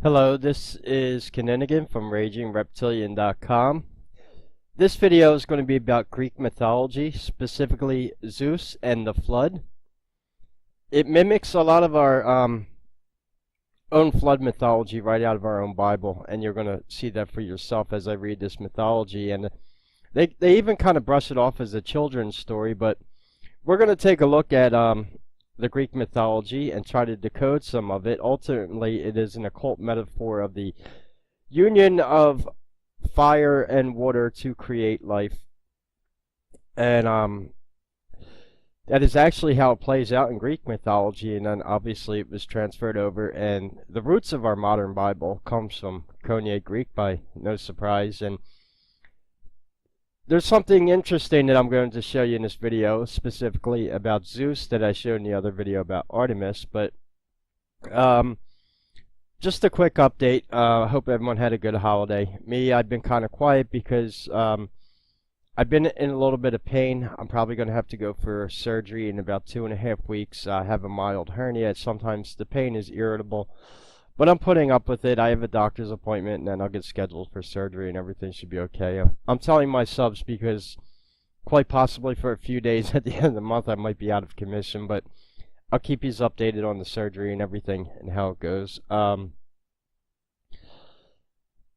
Hello, this is Kinninigan from RagingReptilian.com. This video is going to be about Greek mythology, specifically Zeus and the flood. It mimics a lot of our own flood mythology right out of our own Bible, and you're going to see that for yourself as I read this mythology. And they even kind of brush it off as a children's story, but we're going to take a look at the Greek mythology and try to decode some of it. Ultimately, it is an occult metaphor of the union of fire and water to create life. And that is actually how it plays out in Greek mythology, and then obviously it was transferred over, and the roots of our modern Bible comes from Koine Greek by no surprise. And there's something interesting that I'm going to show you in this video, specifically about Zeus, that I showed in the other video about Artemis. But just a quick update. I hope everyone had a good holiday. Me, I've been kind of quiet because I've been in a little bit of pain. I'm probably going to have to go for surgery in about 2.5 weeks. I have a mild hernia. Sometimes the pain is irritable, but I'm putting up with it. I have a doctor's appointment, and then I'll get scheduled for surgery, and everything should be okay. I'm telling my subs because quite possibly for a few days at the end of the month I might be out of commission, but I'll keep you updated on the surgery and everything and how it goes.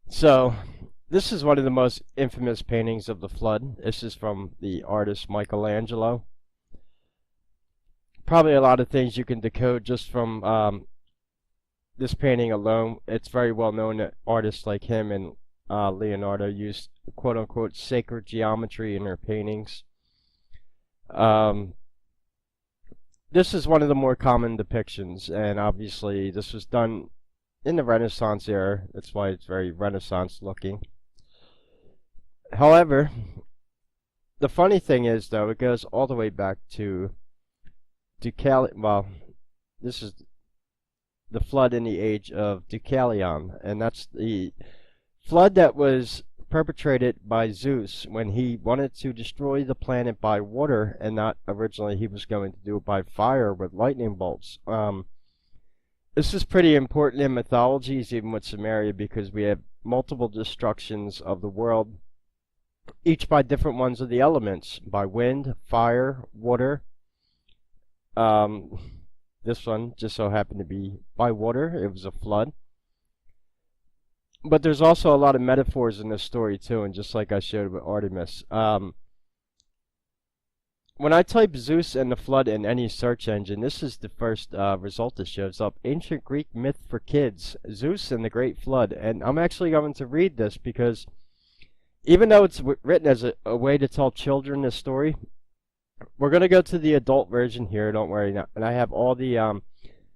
So this is one of the most infamous paintings of the flood. This is from the artist Michelangelo. Probably a lot of things you can decode just from this painting alone. It's very well known that artists like him and Leonardo used quote-unquote sacred geometry in their paintings. This is one of the more common depictions, and obviously this was done in the Renaissance era. That's why it's very Renaissance looking. However, the funny thing is, though, it goes all the way back to Deucalion. Well, this is the flood in the age of Deucalion, and that's the flood that was perpetrated by Zeus when he wanted to destroy the planet by water, and not originally he was going to do it by fire with lightning bolts. This is pretty important in mythologies, even with Sumeria, because we have multiple destructions of the world, each by different ones of the elements, by wind, fire, water. This one just so happened to be by water. It was a flood. But there's also a lot of metaphors in this story too, and just like I showed with Artemis. When I type Zeus and the flood in any search engine, this is the first result that shows up. Ancient Greek myth for kids, Zeus and the Great Flood. And I'm actually going to read this because even though it's written as a way to tell children this story, we're going to go to the adult version here, don't worry. And I have all the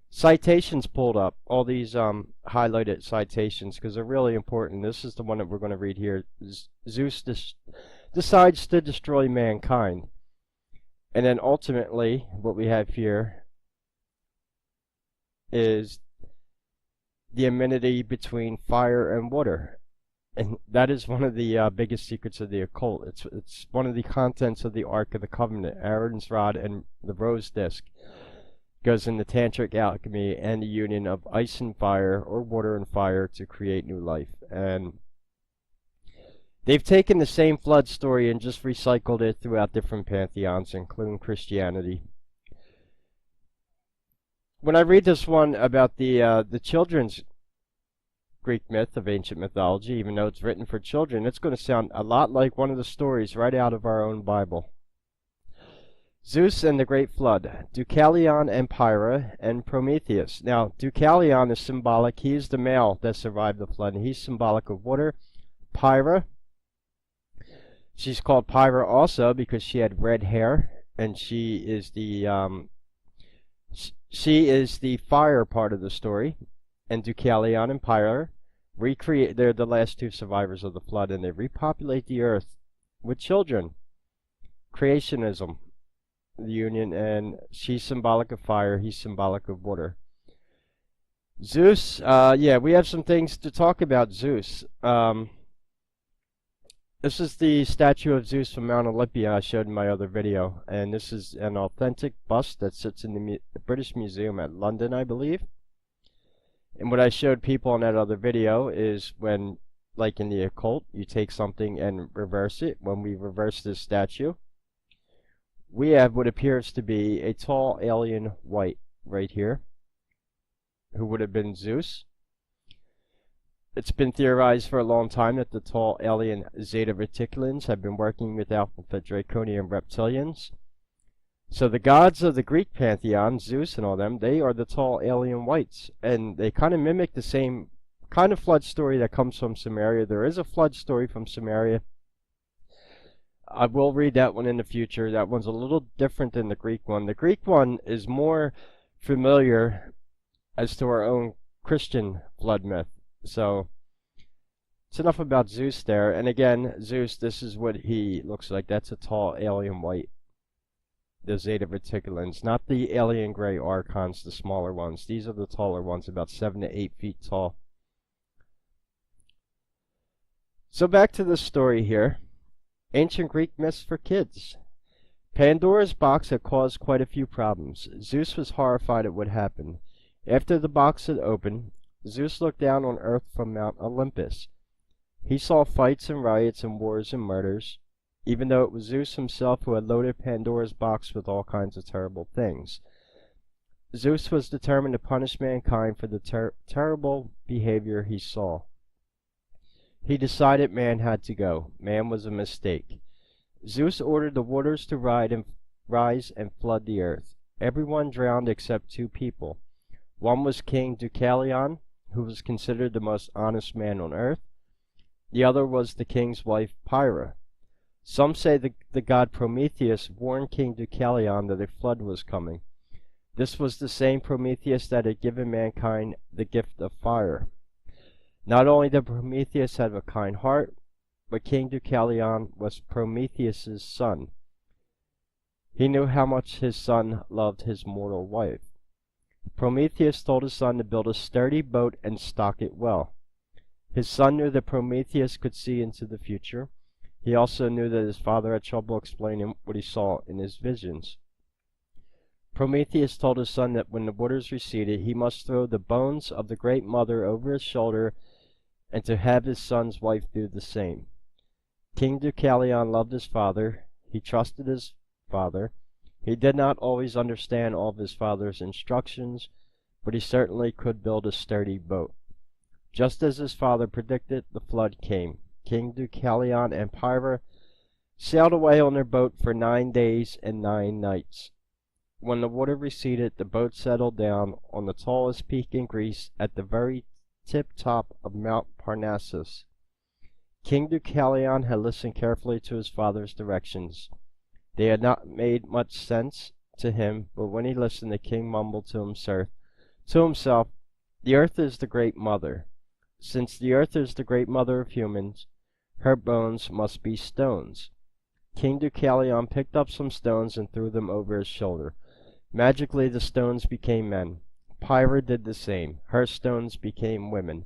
citations pulled up, all these highlighted citations, because they're really important. This is the one that we're going to read here. Zeus decides to destroy mankind. And then ultimately, what we have here is the amenity between fire and water. And that is one of the biggest secrets of the occult. It's one of the contents of the Ark of the Covenant. Aaron's rod and the rose disc goes in the tantric alchemy and the union of ice and fire, or water and fire, to create new life. And they've taken the same flood story and just recycled it throughout different pantheons, including Christianity. When I read this one about the children's Greek myth of ancient mythology, even though it's written for children, it's going to sound a lot like one of the stories right out of our own Bible. Zeus and the Great Flood, Deucalion and Pyrrha and Prometheus. Now, Deucalion is symbolic. He is the male that survived the flood, and he's symbolic of water. Pyrrha, she's called Pyrrha also because she had red hair, and she is the fire part of the story. And Deucalion and Pyrrha they're the last two survivors of the flood, and they repopulate the earth with children. Creationism, the union, and she's symbolic of fire, he's symbolic of water. Zeus, yeah, we have some things to talk about Zeus. This is the statue of Zeus from Mount Olympia I showed in my other video, and this is an authentic bust that sits in the British Museum at London, I believe. And what I showed people in that other video is when, like in the occult, you take something and reverse it. When we reverse this statue, we have what appears to be a tall alien white right here, who would have been Zeus. It's been theorized for a long time that the tall alien Zeta Reticulans have been working with Alpha Draconian reptilians. So the gods of the Greek pantheon, Zeus and all them, they are the tall alien whites. And they kind of mimic the same kind of flood story that comes from Sumeria. There is a flood story from Sumeria. I will read that one in the future. That one's a little different than the Greek one. The Greek one is more familiar as to our own Christian flood myth. So it's enough about Zeus there. And again, Zeus, this is what he looks like. That's a tall alien white. The Zeta Reticulans, not the alien gray archons, the smaller ones. These are the taller ones, about 7 to 8 feet tall. So back to the story here. Ancient Greek myths for kids. Pandora's box had caused quite a few problems. Zeus was horrified at what happened. After the box had opened, Zeus looked down on earth from Mount Olympus. He saw fights and riots and wars and murders, even though it was Zeus himself who had loaded Pandora's box with all kinds of terrible things. Zeus was determined to punish mankind for the terrible behavior he saw. He decided man had to go. Man was a mistake. Zeus ordered the waters to rise and flood the earth. Everyone drowned except 2 people. One was King Deucalion, who was considered the most honest man on earth. The other was the king's wife, Pyra. Some say the god Prometheus warned King Deucalion that a flood was coming. This was the same Prometheus that had given mankind the gift of fire. Not only did Prometheus have a kind heart, but King Deucalion was Prometheus's son. He knew how much his son loved his mortal wife. Prometheus told his son to build a sturdy boat and stock it well. His son knew that Prometheus could see into the future. He also knew that his father had trouble explaining what he saw in his visions. Prometheus told his son that when the waters receded, he must throw the bones of the great mother over his shoulder and to have his son's wife do the same. King Deucalion loved his father. He trusted his father. He did not always understand all of his father's instructions, but he certainly could build a sturdy boat. Just as his father predicted, the flood came. King Deucalion and Pyra sailed away on their boat for 9 days and 9 nights. When the water receded, the boat settled down on the tallest peak in Greece at the very tip-top of Mount Parnassus. King Deucalion had listened carefully to his father's directions. They had not made much sense to him, but when he listened, the king mumbled to himself, "The earth is the great mother. Since the earth is the great mother of humans, her bones must be stones." King Deucalion picked up some stones and threw them over his shoulder. Magically, the stones became men. Pyra did the same. Her stones became women.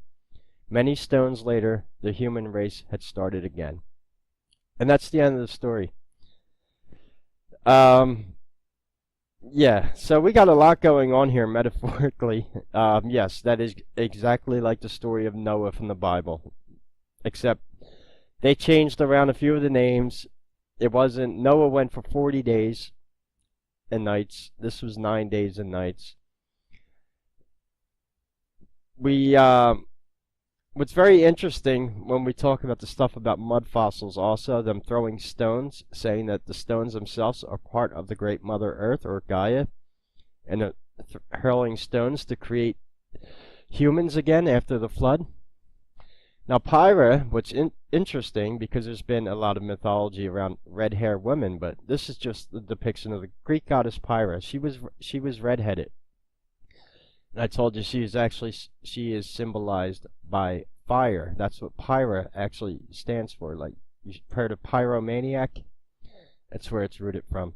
Many stones later, the human race had started again. And that's the end of the story. Yeah, so we got a lot going on here metaphorically. Yes, that is exactly like the story of Noah from the Bible. Except they changed around a few of the names. It wasn't, Noah went for 40 days and nights. This was 9 days and nights. What's very interesting when we talk about the stuff about mud fossils also, them throwing stones, saying that the stones themselves are part of the great Mother Earth, or Gaia, and hurling stones to create humans again after the flood. Now Pyra, what's interesting, because there's been a lot of mythology around red-haired women, but this is just the depiction of the Greek goddess Pyra. She was red-headed. And I told you she is symbolized by fire. That's what Pyra actually stands for. Like, you've heard of pyromaniac? That's where it's rooted from.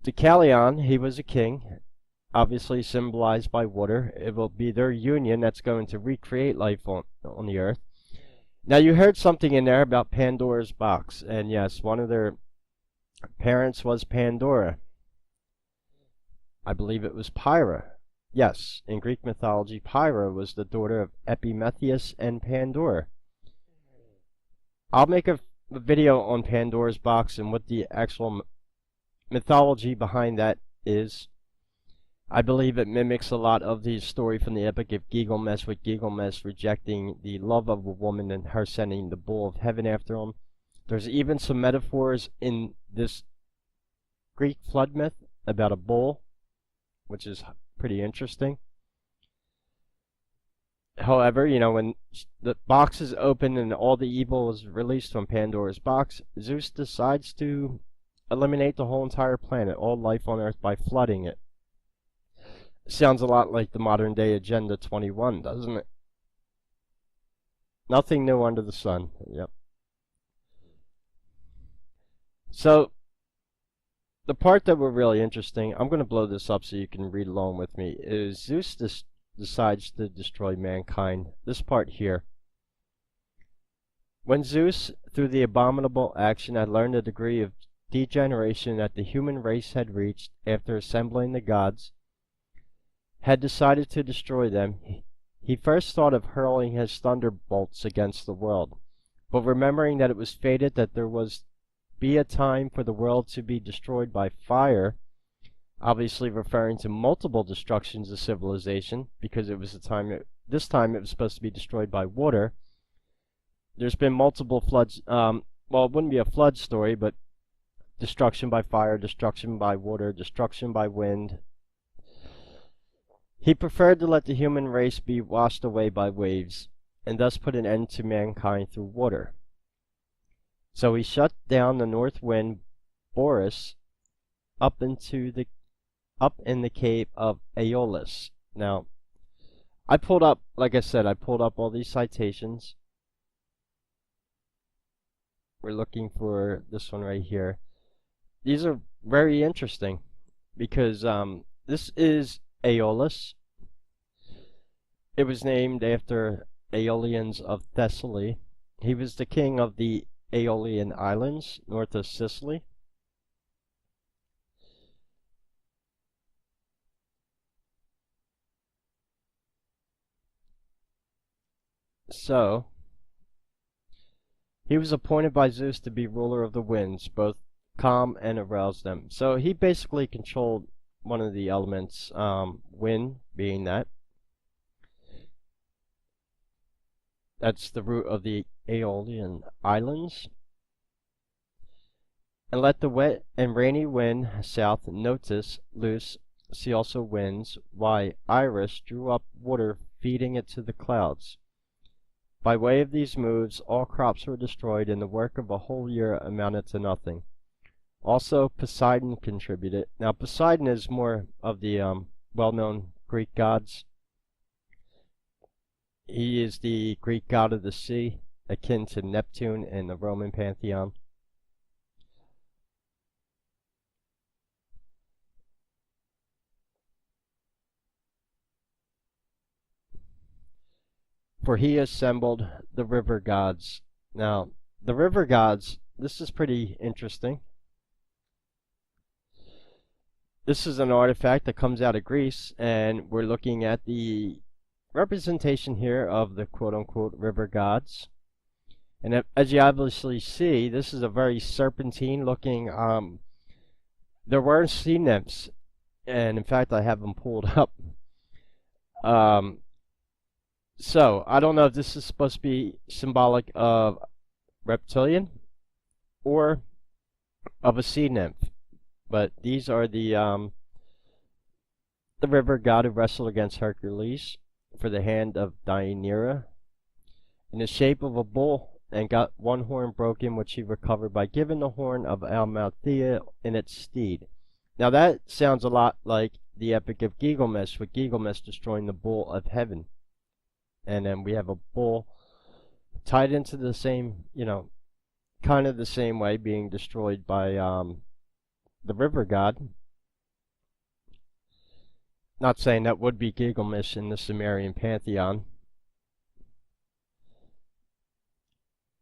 Deucalion, he was a king, obviously symbolized by water. It will be their union that's going to recreate life on the earth. Now, you heard something in there about Pandora's box. And yes, one of their parents was Pandora. I believe it was Pyra. Yes, in Greek mythology, Pyrrha was the daughter of Epimetheus and Pandora. I'll make a video on Pandora's box and what the actual mythology behind that is. I believe it mimics a lot of the story from the epic of Gilgamesh, with Gilgamesh rejecting the love of a woman and her sending the bull of heaven after him. There's even some metaphors in this Greek flood myth about a bull, which is pretty interesting. However, when the box is open and all the evil is released from Pandora's box, Zeus decides to eliminate the whole entire planet, all life on Earth, by flooding it. Sounds a lot like the modern day Agenda 21, doesn't it? Nothing new under the sun. Yep. So, the part that were really interesting, I'm going to blow this up so you can read along with me, is Zeus decides to destroy mankind. This part here. When Zeus, through the abominable action, had learned the degree of degeneration that the human race had reached after assembling the gods, had decided to destroy them, he first thought of hurling his thunderbolts against the world. But remembering that it was fated that there was be a time for the world to be destroyed by fire, obviously referring to multiple destructions of civilization, because it was this time it was supposed to be destroyed by water. There's been multiple floods. Well, it wouldn't be a flood story, but destruction by fire, destruction by water, destruction by wind. He preferred to let the human race be washed away by waves, and thus put an end to mankind through water. So he shut down the north wind, Boris, up in the cave of Aeolus. Now, I pulled up, like I said, I pulled up all these citations. We're looking for this one right here. These are very interesting because this is Aeolus. It was named after Aeolians of Thessaly. He was the king of the Aeolian Islands, north of Sicily. So, he was appointed by Zeus to be ruler of the winds, both calm and arouse them. So he basically controlled one of the elements, wind being that. That's the root of the Aeolian Islands. And let the wet and rainy wind south notice loose, see also winds, why Iris drew up water, feeding it to the clouds. By way of these moves, all crops were destroyed, and the work of a whole year amounted to nothing. Also, Poseidon contributed. Now, Poseidon is more of the well-known Greek gods. He is the Greek god of the sea, akin to Neptune in the Roman pantheon. For he assembled the river gods. Now, the river gods, this is pretty interesting. This is an artifact that comes out of Greece, and we're looking at the representation here of the quote-unquote river gods. And as you obviously see, this is a very serpentine-looking, there were sea nymphs, and in fact I have them pulled up. So, I don't know if this is supposed to be symbolic of reptilian or of a sea nymph, but these are the river god who wrestled against Hercules for the hand of Deianira in the shape of a bull, and got one horn broken, which he recovered by giving the horn of Amalthea in its stead. Now that sounds a lot like the epic of Gilgamesh, with Gilgamesh destroying the bull of heaven. And then we have a bull tied into the same, kind of the same way, being destroyed by the river god. Not saying that would be Gilgamesh in the Sumerian pantheon.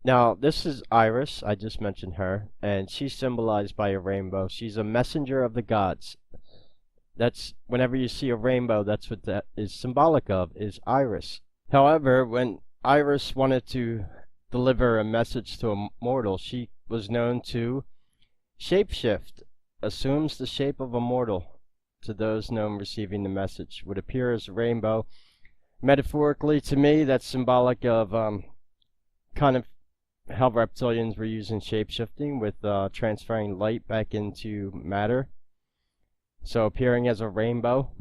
Now, this is Iris, I just mentioned her, and she's symbolized by a rainbow. She's a messenger of the gods. That's whenever you see a rainbow, that's what that is symbolic of, is Iris. However, when Iris wanted to deliver a message to a mortal, she was known to shapeshift, assumes the shape of a mortal to those known receiving the message, would appear as a rainbow. Metaphorically, to me, that's symbolic of kind of how reptilians were using shapeshifting with transferring light back into matter. So appearing as a rainbow,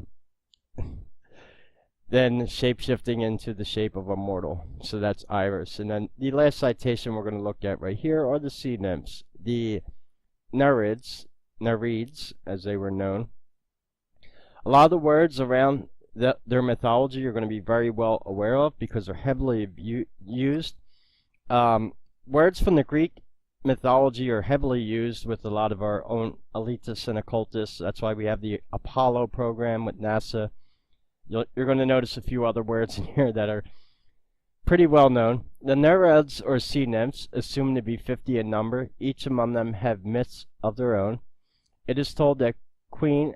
then shapeshifting into the shape of a mortal. So that's Iris. And then the last citation we're going to look at right here are the sea nymphs. The Nereids, as they were known. A lot of the words around their mythology you're going to be very well aware of because they're heavily used. Words from the Greek mythology are heavily used with a lot of our own elitists and occultists. That's why we have the Apollo program with NASA. You're going to notice a few other words in here that are pretty well known. The Nereids, or sea nymphs, assumed to be 50 in number. Each among them have myths of their own. It is told that Queen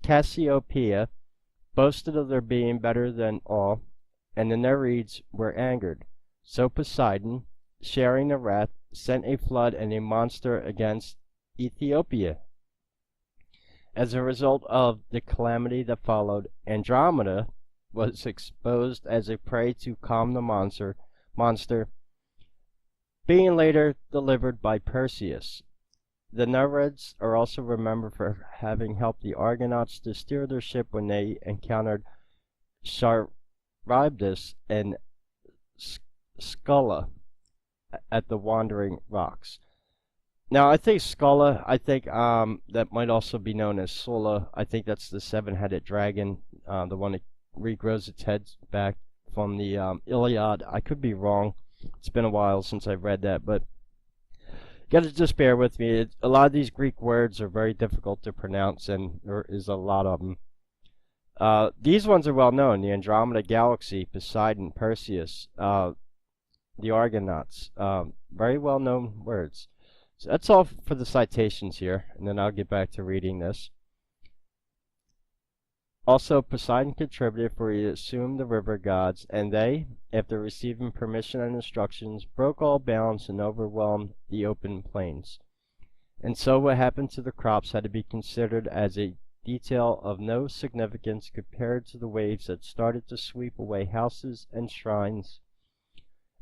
Cassiopeia boasted of their being better than all, and the Nereids were angered. So Poseidon, sharing the wrath, sent a flood and a monster against Ethiopia. As a result of the calamity that followed, Andromeda was exposed as a prey to calm the monster, being later delivered by Perseus. The Nereids are also remembered for having helped the Argonauts to steer their ship when they encountered Charybdis and Scylla at the Wandering Rocks. Now, I think Scylla, that might also be known as Scylla. I think that's the seven-headed dragon, the one that regrows its head back from the Iliad. I could be wrong. It's been a while since I've read that, but you gotta just bear with me. A lot of these Greek words are very difficult to pronounce, and there is a lot of them. These ones are well known. The Andromeda Galaxy, Poseidon, Perseus, the Argonauts. Very well known words. So that's all for the citations here, and then I'll get back to reading this. Also, Poseidon contributed, for he assumed the river gods, and they, after receiving permission and instructions, broke all bounds and overwhelmed the open plains. And so what happened to the crops had to be considered as a detail of no significance compared to the waves that started to sweep away houses and shrines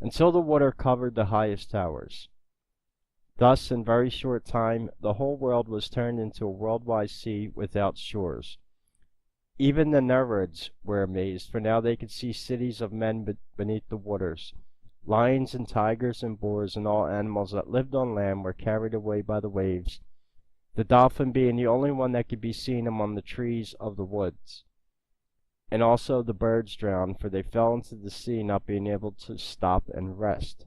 until the water covered the highest towers. Thus, in very short time, the whole world was turned into a worldwide sea without shores. Even the Nereids were amazed, for now they could see cities of men beneath the waters. Lions and tigers and boars and all animals that lived on land were carried away by the waves, the dolphin being the only one that could be seen among the trees of the woods. And also the birds drowned, for they fell into the sea, not being able to stop and rest.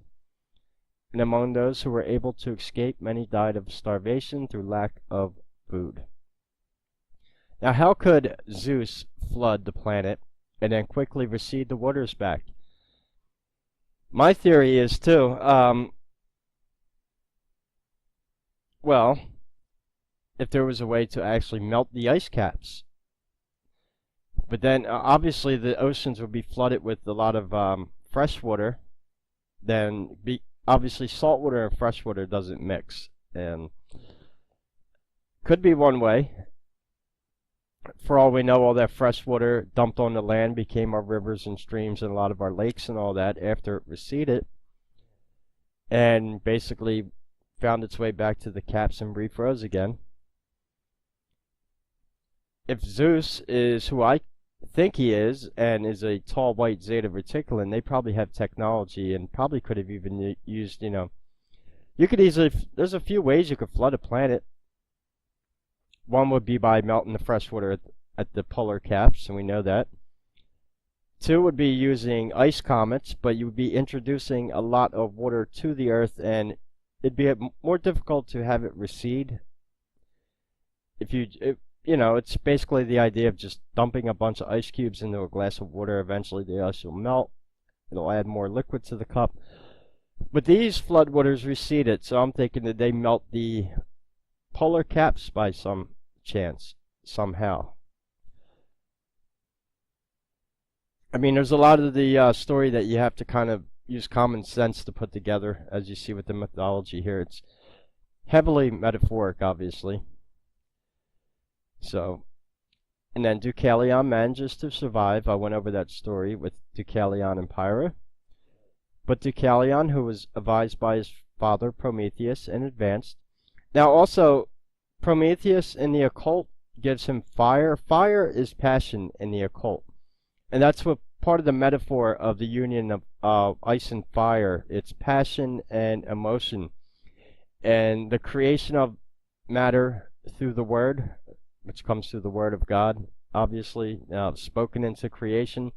And among those who were able to escape, many died of starvation through lack of food. Now, how could Zeus flood the planet and then quickly recede the waters back? My theory is, too, well, if there was a way to actually melt the ice caps. But then, obviously, the oceans would be flooded with a lot of fresh water. Then, obviously, salt water and fresh water doesn't mix. And could be one way. For all we know, all that fresh water dumped on the land became our rivers and streams and a lot of our lakes and all that after it receded. And basically found its way back to the caps and refroze again. If Zeus is who I think he is, and is a tall white Zeta Reticulan, they probably have technology and probably could have even used, you could easily, there's a few ways you could flood a planet. One would be by melting the fresh water at the polar caps, and we know that. Two would be using ice comets, but you would be introducing a lot of water to the Earth, and it'd be more difficult to have it recede. It's basically the idea of just dumping a bunch of ice cubes into a glass of water. Eventually the ice will melt. It'll add more liquid to the cup. But these floodwaters receded, so I'm thinking that they melt the polar caps by some chance, somehow. I mean, there's a lot of the story that you have to kind of use common sense to put together, as you see with the mythology here. It's heavily metaphoric, obviously. So, and then Deucalion manages to survive. I went over that story with Deucalion and Pyrrha. But Deucalion, who was advised by his father Prometheus in advance. Now, also, Prometheus in the occult gives him fire. Fire is passion in the occult. And that's what part of the metaphor of the union of ice and fire. It's passion and emotion. And the creation of matter through the word, which comes through the word of God, obviously, spoken into creation,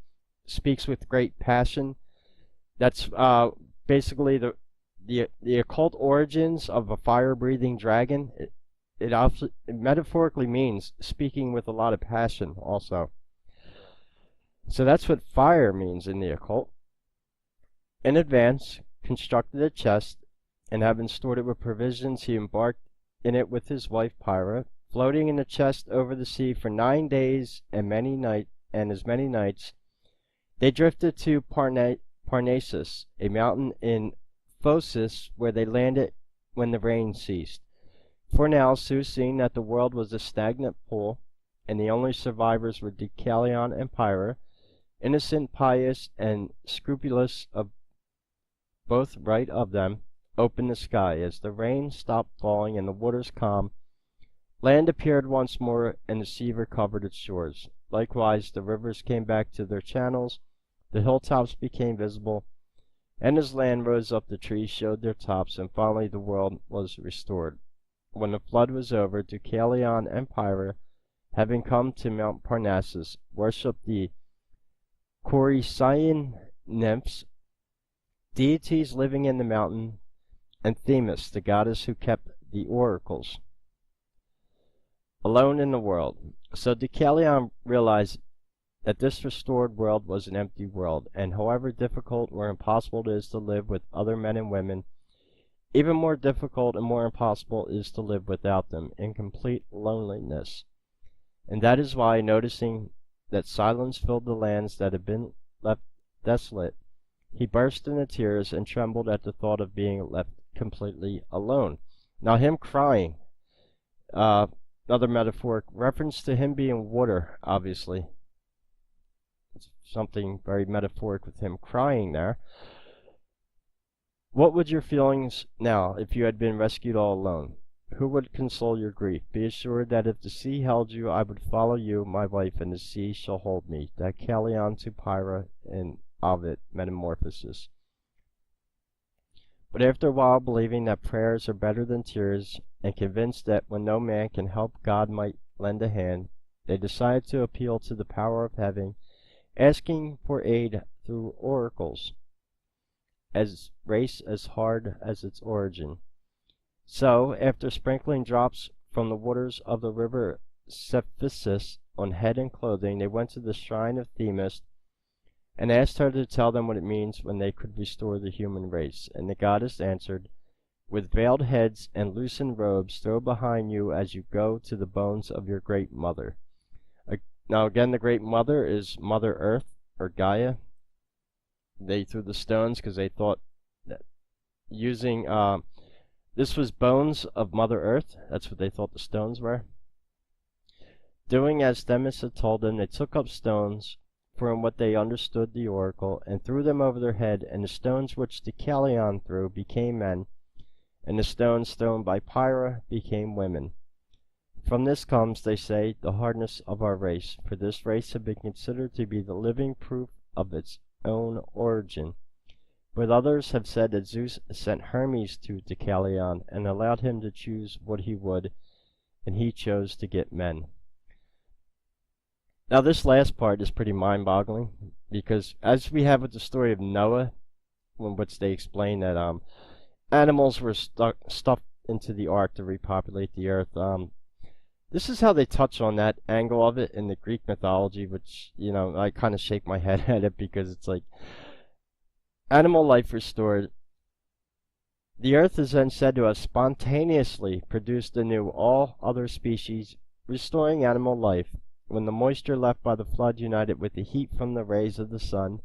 speaks with great passion. That's basically the occult origins of a fire-breathing dragon. It metaphorically means speaking with a lot of passion also. So that's what fire means in the occult. In advance, constructed a chest, and having stored it with provisions, he embarked in it with his wife Pyrrha, floating in the chest over the sea for 9 days and as many nights. They drifted to Parnassus, a mountain in Phocis, where they landed when the rain ceased. For now, Zeus, seeing that the world was a stagnant pool, and the only survivors were Deucalion and Pyrrha, innocent, pious, and scrupulous of both right of them, opened the sky. As the rain stopped falling and the waters calmed, land appeared once more, and the sea recovered its shores. Likewise, the rivers came back to their channels, the hilltops became visible, and as land rose up, the trees showed their tops, and finally the world was restored. When the flood was over, Deucalion and Pyrrha, having come to Mount Parnassus, worshipped the Corycian nymphs, deities living in the mountain, and Themis, the goddess who kept the oracles. Alone in the world. So Deucalion realized that this restored world was an empty world, and however difficult or impossible it is to live with other men and women, even more difficult and more impossible is to live without them, in complete loneliness. And that is why, noticing that silence filled the lands that had been left desolate, he burst into tears and trembled at the thought of being left completely alone. Now him crying, another metaphoric reference to him being water, obviously. It's something very metaphoric with him crying there. What would your feelings now if you had been rescued all alone? Who would console your grief? Be assured that if the sea held you, I would follow you, my wife, and the sea shall hold me. Deucalion to Pyrrha in Ovid, Metamorphosis. But after a while, believing that prayers are better than tears, and convinced that when no man can help, God might lend a hand, they decided to appeal to the power of heaven, asking for aid through oracles, as race as hard as its origin. So, after sprinkling drops from the waters of the river Cephissus on head and clothing, they went to the shrine of Themis and asked her to tell them what it means when they could restore the human race. And the goddess answered, "With veiled heads and loosened robes, throw behind you as you go to the bones of your great mother." Now again, the great mother is Mother Earth, or Gaia. They threw the stones because they thought that using this was bones of Mother Earth. That's what they thought the stones were. Doing as Themis had told them, they took up stones from what they understood the oracle, and threw them over their head, and the stones which Deucalion threw became men, and the stones thrown by Pyrrha became women. From this comes, they say, the hardness of our race, for this race had been considered to be the living proof of its own origin. But others have said that Zeus sent Hermes to Deucalion and allowed him to choose what he would, and he chose to get men. Now this last part is pretty mind-boggling, because as we have with the story of Noah, in which they explain that animals were stuffed into the ark to repopulate the earth, this is how they touch on that angle of it in the Greek mythology, which, you know, I kind of shake my head at it, because it's like, animal life restored. The earth is then said to have spontaneously produced anew all other species, restoring animal life. When the moisture left by the flood united with the heat from the rays of the sun,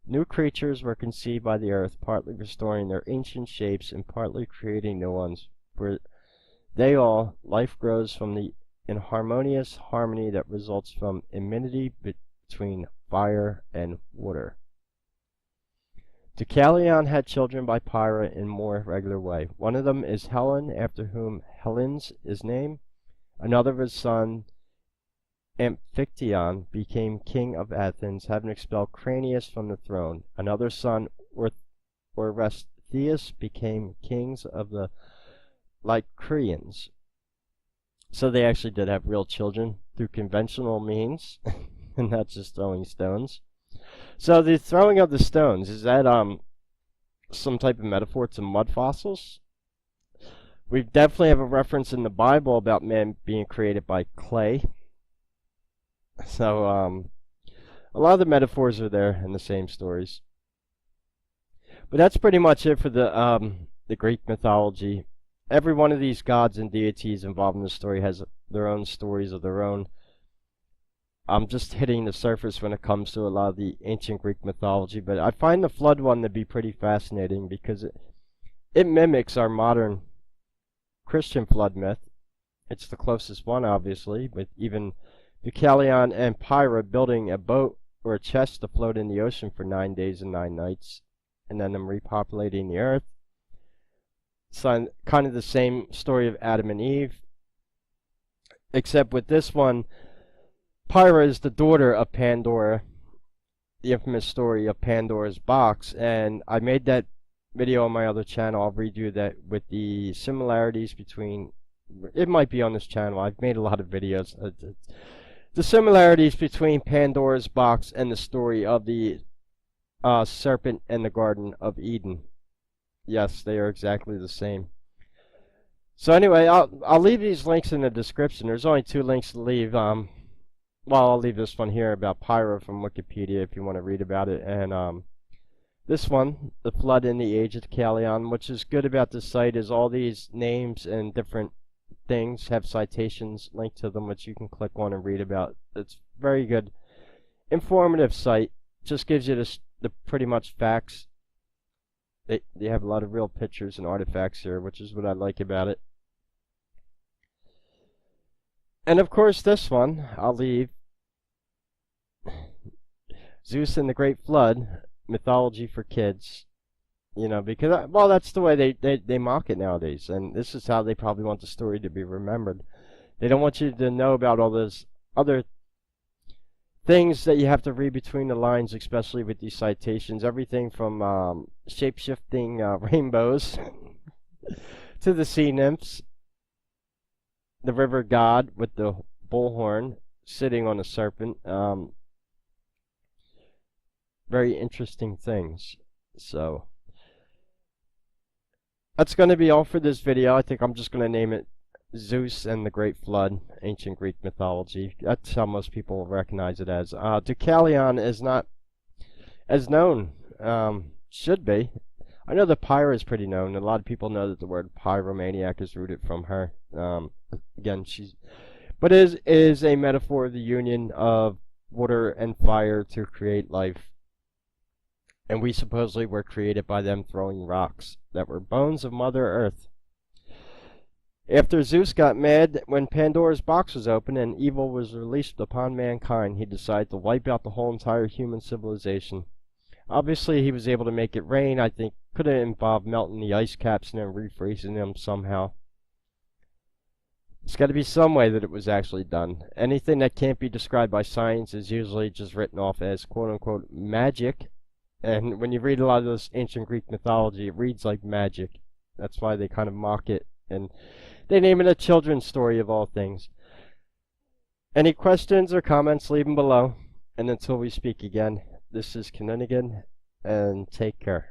new creatures were conceived by the earth, partly restoring their ancient shapes and partly creating new ones. For they all, life grows from the inharmonious harmony that results from enmity between fire and water. Deucalion had children by Pyrrha in more regular way. One of them is Helen, after whom Helens is named. Another of his son, Amphictyon, became king of Athens, having expelled Cranius from the throne. Another son, Orestheus, became kings of the Lycurians. So they actually did have real children through conventional means, and not just throwing stones. So the throwing of the stones, is that some type of metaphor to mud fossils? We definitely have a reference in the Bible about man being created by clay. So a lot of the metaphors are there in the same stories. But that's pretty much it for the Greek mythology. Every one of these gods and deities involved in the story has their own stories of their own. I'm just hitting the surface when it comes to a lot of the ancient Greek mythology, but I find the flood one to be pretty fascinating because it mimics our modern Christian flood myth. It's the closest one, obviously, with even Deucalion and Pyrrha building a boat or a chest to float in the ocean for 9 days and 9 nights, and then them repopulating the earth. So kind of the same story of Adam and Eve, except with this one, Pyrrha is the daughter of Pandora, the infamous story of Pandora's box, and I made that video on my other channel. I'll redo that with the similarities between, it might be on this channel, I've made a lot of videos, the similarities between Pandora's box and the story of the serpent and the Garden of Eden. Yes, they are exactly the same. So anyway, I'll leave these links in the description. There's only 2 links to leave. Well, I'll leave this one here about Pyrrha from Wikipedia if you want to read about it, and this one, the flood in the age of Deucalion. Which is good about this site is all these names and different things have citations linked to them, which you can click on and read about. It's very good, informative site. Just gives you the pretty much facts. They have a lot of real pictures and artifacts here, which is what I like about it. And of course this one, I'll leave. Zeus and the Great Flood, mythology for kids. You know, because, well, that's the way they mock it nowadays. And this is how they probably want the story to be remembered. They don't want you to know about all those other things that you have to read between the lines, especially with these citations. Everything from shape-shifting rainbows to the sea nymphs, the river god with the bullhorn sitting on a serpent. Very interesting things. So that's going to be all for this video. I think I'm just going to name it Zeus and the Great Flood, Ancient Greek Mythology. That's how most people recognize it as. Deucalion is not as known. Should be. I know that Pyrrha is pretty known. A lot of people know that the word pyromaniac is rooted from her. Again, but it is a metaphor of the union of water and fire to create life. And we supposedly were created by them throwing rocks that were bones of Mother Earth. After Zeus got mad when Pandora's box was opened and evil was released upon mankind, he decided to wipe out the whole entire human civilization. Obviously, he was able to make it rain. I think could have involved melting the ice caps and then refreezing them somehow. There's got to be some way that it was actually done. Anything that can't be described by science is usually just written off as quote-unquote magic. And when you read a lot of this ancient Greek mythology, it reads like magic. That's why they kind of mock it. And they name it a children's story of all things. Any questions or comments, leave them below. And until we speak again, this is Kinninigan, and take care.